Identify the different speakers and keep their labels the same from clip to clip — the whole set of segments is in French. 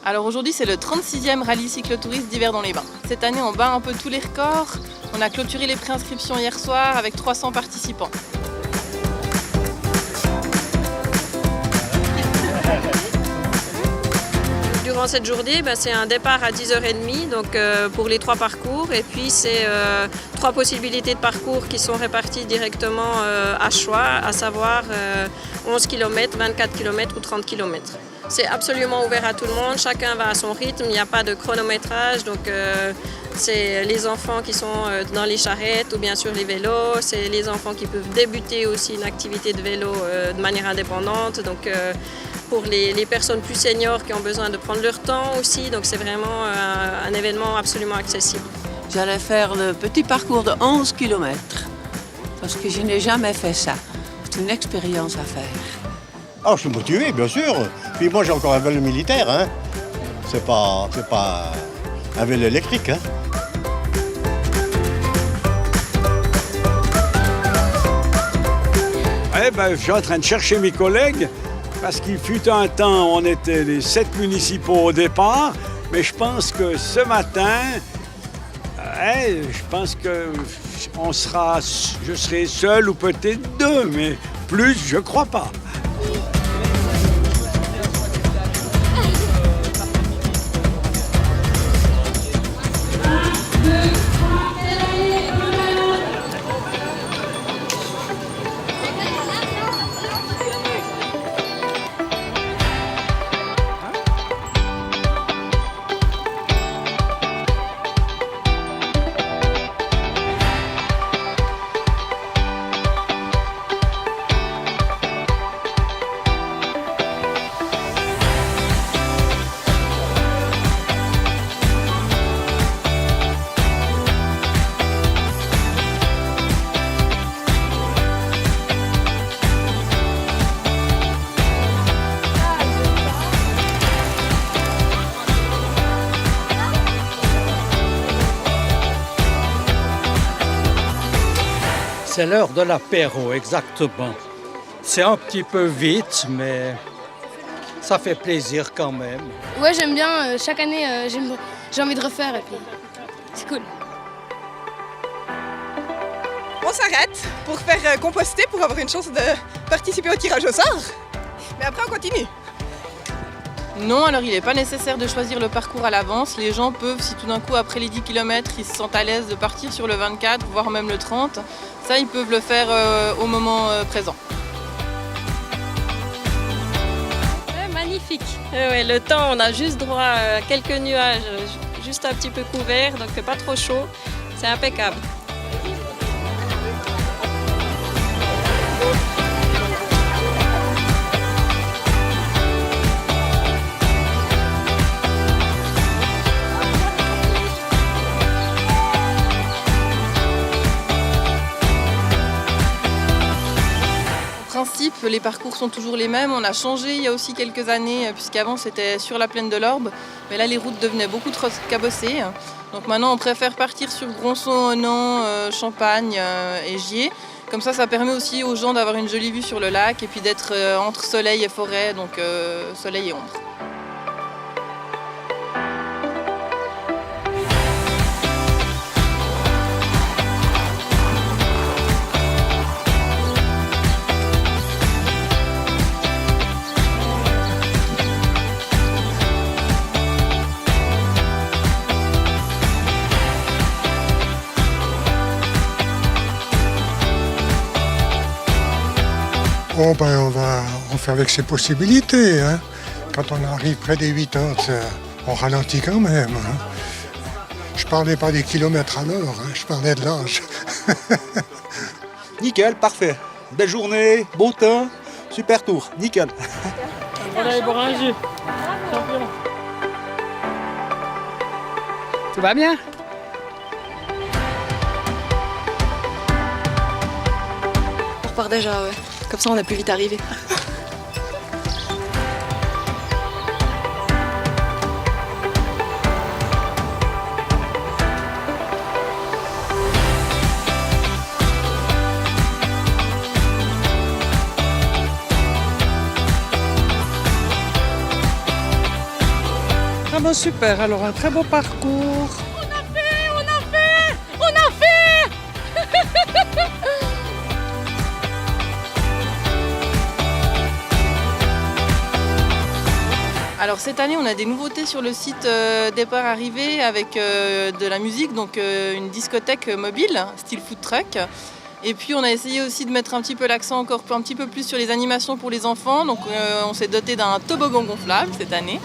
Speaker 1: Alors aujourd'hui, c'est le 36e rallye cyclotouriste d'Yverdon-les-Bains. Cette année, on bat un peu tous les records. On a clôturé les préinscriptions hier soir avec 300 participants.
Speaker 2: Durant cette journée, c'est un départ à 10h30 donc, pour les 3 parcours et puis c'est 3 possibilités de parcours qui sont réparties directement à choix, à savoir 11 km, 24 km ou 30 km. C'est absolument ouvert à tout le monde, chacun va à son rythme, il n'y a pas de chronométrage, donc c'est les enfants qui sont dans les charrettes ou bien sûr les vélos, c'est les enfants qui peuvent débuter aussi une activité de vélo de manière indépendante. Donc, pour les personnes plus seniors qui ont besoin de prendre leur temps aussi, donc c'est vraiment un événement absolument accessible.
Speaker 3: J'allais faire le petit parcours de 11 km, parce que je n'ai jamais fait ça. C'est une expérience à faire.
Speaker 4: Ah, je suis motivé, bien sûr. Puis moi, j'ai encore un vélo militaire, hein. C'est pas un vélo électrique, hein.
Speaker 5: Je suis en train de chercher mes collègues. Parce qu'il fut un temps, on était les 7 municipaux au départ, mais je pense que ce matin, je pense que je serai seul ou peut-être 2, mais plus, je crois pas.
Speaker 6: C'est l'heure de l'apéro, exactement. C'est un petit peu vite, mais ça fait plaisir quand même.
Speaker 7: Ouais, j'aime bien. Chaque année, j'ai envie de refaire et puis c'est cool.
Speaker 8: On s'arrête pour faire composter, pour avoir une chance de participer au tirage au sort. Mais après, on continue.
Speaker 1: Non, alors il n'est pas nécessaire de choisir le parcours à l'avance. Les gens peuvent, si tout d'un coup, après les 10 km, ils se sentent à l'aise de partir sur le 24, voire même le 30, ça, ils peuvent le faire au moment présent.
Speaker 2: Magnifique. Le temps, on a juste droit à quelques nuages, juste un petit peu couverts, donc pas trop chaud. C'est impeccable.
Speaker 1: En principe, les parcours sont toujours les mêmes. On a changé il y a aussi quelques années, puisqu'avant c'était sur la plaine de l'Orbe, mais là les routes devenaient beaucoup trop cabossées. Donc maintenant on préfère partir sur Gronson, Honan, Champagne et Gier. Comme ça permet aussi aux gens d'avoir une jolie vue sur le lac et puis d'être entre soleil et forêt, donc soleil et ombre.
Speaker 9: Oh on fait avec ses possibilités, hein. Quand on arrive près des 80, on ralentit quand même, hein. Je parlais pas des kilomètres à l'heure, hein, je parlais de l'âge.
Speaker 10: Nickel, parfait. Belle journée, beau temps, super tour, nickel.
Speaker 11: On va aller boire un jus. Champion. Tout va bien?
Speaker 12: On repart déjà, ouais. Comme ça, on a plus vite arrivé.
Speaker 13: vraiment super. Alors un très beau parcours.
Speaker 1: Alors cette année, on a des nouveautés sur le site Départ Arrivée avec de la musique, donc une discothèque mobile, style food truck. Et puis on a essayé aussi de mettre un petit peu l'accent encore un petit peu plus sur les animations pour les enfants. Donc on s'est doté d'un toboggan gonflable cette année.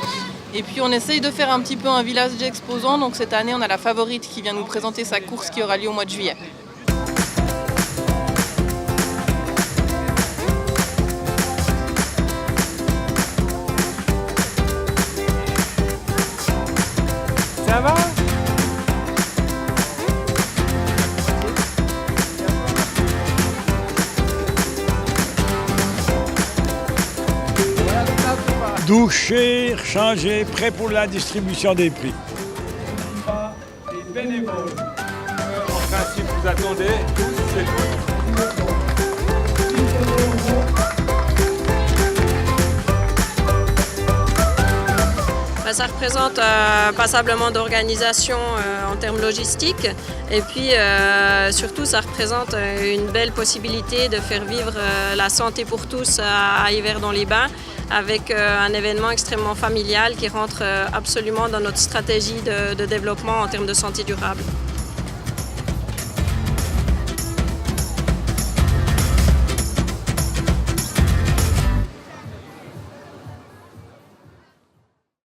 Speaker 1: Et puis on essaye de faire un petit peu un village exposant. Donc cette année, on a la Favorite qui vient nous présenter sa course qui aura lieu au mois de juillet.
Speaker 13: Ça va?
Speaker 5: Douché, changé, prêt pour la distribution des prix. Les bénévoles. En principe, vous attendez
Speaker 2: Ça représente un passablement d'organisation en termes logistiques et puis surtout ça représente une belle possibilité de faire vivre la santé pour tous à Yverdon-les-Bains avec un événement extrêmement familial qui rentre absolument dans notre stratégie de développement en termes de santé durable.